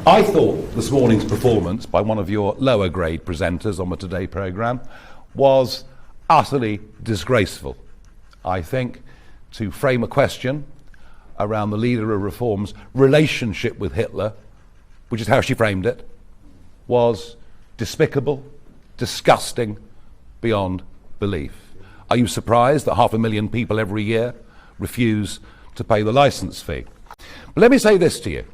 I thought this morning's performance by one of your lower grade presenters on the Today programme was utterly disgraceful. I think to frame a question around the leader of Reform's relationship with Hitler, which is how she framed it, was despicable, disgusting, beyond belief. Are you surprised that 500,000 people every year refuse to pay the licence fee? But let me say this to you.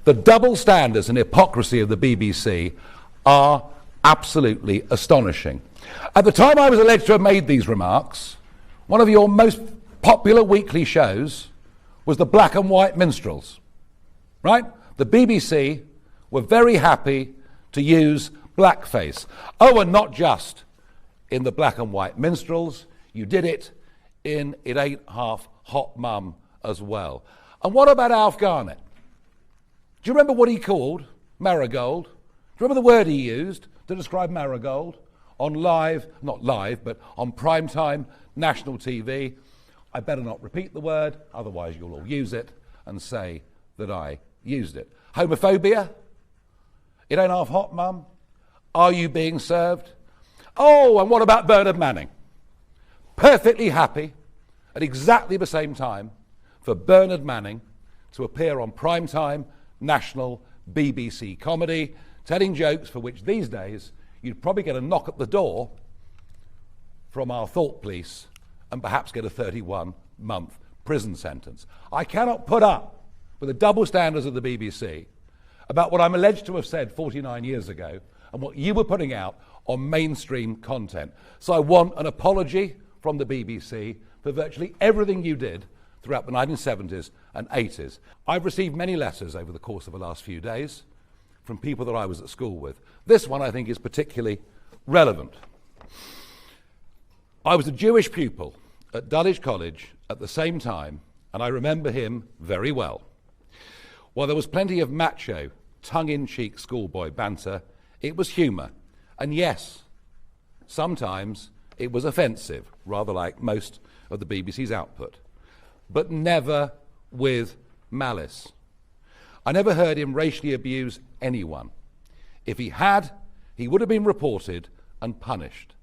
The double standards and hypocrisy of the BBC are absolutely astonishing. At the time I was alleged to have made these remarks, one of your most popular weekly shows was the Black and White Minstrels, right? The BBC were very happy to use blackface. Oh, and not just in the Black and White Minstrels, you did it in It Ain't Half Hot Mum as well. And what about Alf Garnett? Do you remember what he called Marigold? Do you remember the word he used to describe Marigold on not live, but on primetime national TV? I better not repeat the word, otherwise you'll all use it and say that I used it. Homophobia? It ain't half hot, Mum? Are you being served? Oh, and what about Bernard Manning? Perfectly happy at exactly the same time for Bernard Manning to appear on primetime national BBC comedy, telling jokes for which these days you'd probably get a knock at the door from our thought police and perhaps get a 31-month prison sentence. I cannot put up with the double standards of the BBC about what I'm alleged to have said 49 years ago and what you were putting out on mainstream content. So I want an apology from the BBC for virtually everything you did throughout the 1970s and 80s. I've received many letters over the course of the last few days from people that I was at school with. This one I think is particularly relevant. I was a Jewish pupil at Dulwich College at the same time, and I remember him very well. While there was plenty of macho, tongue-in-cheek schoolboy banter, it was humour. And yes, sometimes it was offensive, rather like most of the BBC's output, but never with malice. I never heard him racially abuse anyone. If he had, he would have been reported and punished.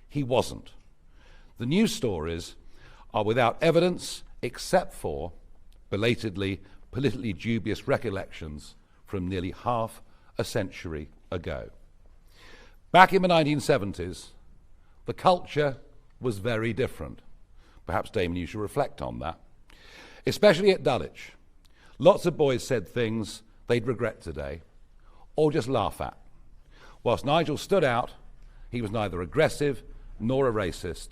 He wasn't. The news stories are without evidence except for belatedly politically dubious recollections from nearly half a century ago. Back in the 1970s, the culture was very different. Perhaps, Damon, you should reflect on that. Especially at Dulwich. Lots of boys said things they'd regret today, or just laugh at. Whilst Nigel stood out, he was neither aggressive nor a racist.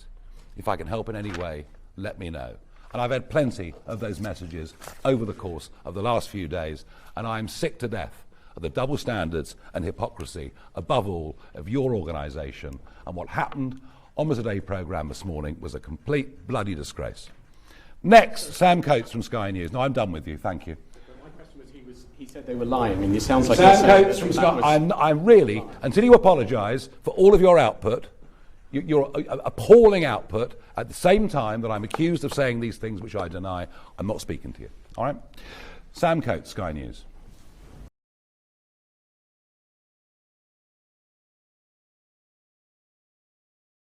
If I can help in any way, let me know. And I've had plenty of those messages over the course of the last few days, and I'm sick to death of the double standards and hypocrisy, above all, of your organisation. And what happened on the Today programme this morning was a complete bloody disgrace. Next, Sam Coates from Sky News. No, I'm done with you, thank you. My question was, he said they were lying. I mean, it sounds like Sam Coates from Sky. I'm really, until you apologise for all of your output, your appalling output, at the same time that I'm accused of saying these things which I deny, I'm not speaking to you. All right? Sam Coates, Sky News.